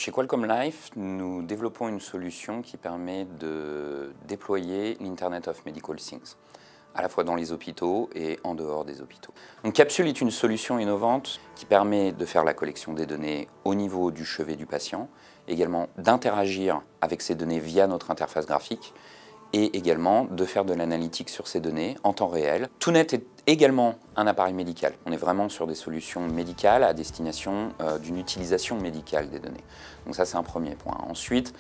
Chez Qualcomm Life, nous développons une solution qui permet de déployer l'Internet of Medical Things, à la fois dans les hôpitaux et en dehors des hôpitaux. Donc Capsule est une solution innovante qui permet de faire la collection des données au niveau du chevet du patient, également d'interagir avec ces données via notre interface graphique et également de faire de l'analytique sur ces données en temps réel. ToNet est également un appareil médical. On est vraiment sur des solutions médicales à destination d'une utilisation médicale des données. Donc ça, c'est un premier point. Ensuite,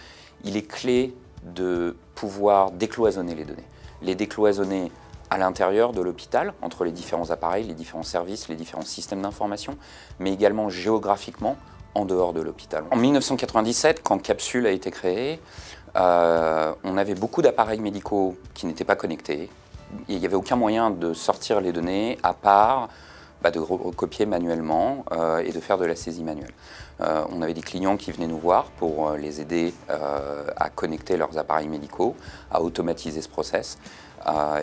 il est clé de pouvoir décloisonner les données. Les décloisonner à l'intérieur de l'hôpital, entre les différents appareils, les différents services, les différents systèmes d'information, mais également géographiquement en dehors de l'hôpital. En 1997, quand Capsule a été créée, on avait beaucoup d'appareils médicaux qui n'étaient pas connectés. Il n'y avait aucun moyen de sortir les données à part de recopier manuellement et de faire de la saisie manuelle. On avait des clients qui venaient nous voir pour les aider à connecter leurs appareils médicaux, à automatiser ce process.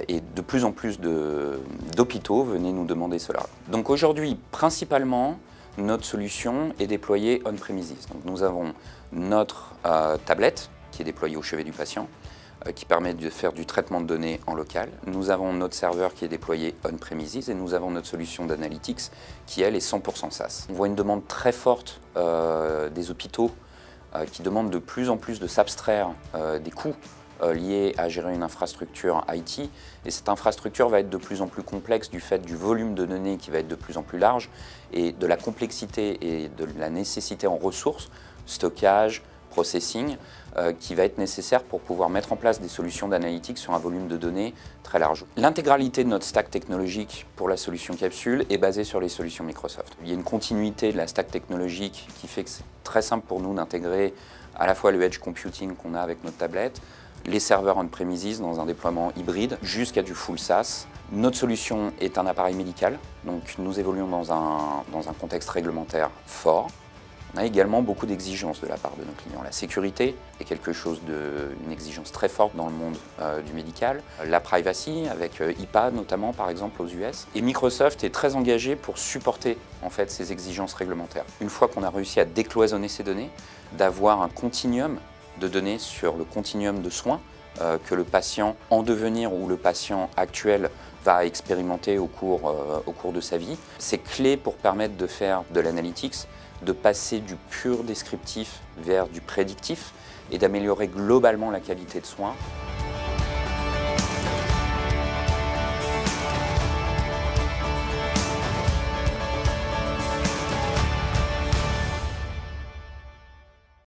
Et de plus en plus d'hôpitaux venaient nous demander cela. Donc aujourd'hui, principalement, notre solution est déployée on-premises. Donc nous avons notre tablette qui est déployée au chevet du patient, qui permet de faire du traitement de données en local. Nous avons notre serveur qui est déployé on-premises et nous avons notre solution d'analytics qui, elle, est 100% SaaS. On voit une demande très forte des hôpitaux qui demandent de plus en plus de s'abstraire des coûts liés à gérer une infrastructure IT. Et cette infrastructure va être de plus en plus complexe du fait du volume de données qui va être de plus en plus large et de la complexité et de la nécessité en ressources, stockage, processing, qui va être nécessaire pour pouvoir mettre en place des solutions d'analytique sur un volume de données très large. L'intégralité de notre stack technologique pour la solution Capsule est basée sur les solutions Microsoft. Il y a une continuité de la stack technologique qui fait que c'est très simple pour nous d'intégrer à la fois le edge computing qu'on a avec notre tablette, les serveurs on-premises dans un déploiement hybride, jusqu'à du full SaaS. Notre solution est un appareil médical, donc nous évoluons dans un contexte réglementaire fort. On a également beaucoup d'exigences de la part de nos clients. La sécurité est une exigence très forte dans le monde du médical. La privacy, avec HIPAA notamment par exemple aux US. Et Microsoft est très engagé pour supporter en fait ces exigences réglementaires. Une fois qu'on a réussi à décloisonner ces données, d'avoir un continuum de données sur le continuum de soins que le patient en devenir ou le patient actuel va expérimenter au cours de sa vie. C'est clé pour permettre de faire de l'analytics, de passer du pur descriptif vers du prédictif et d'améliorer globalement la qualité de soins.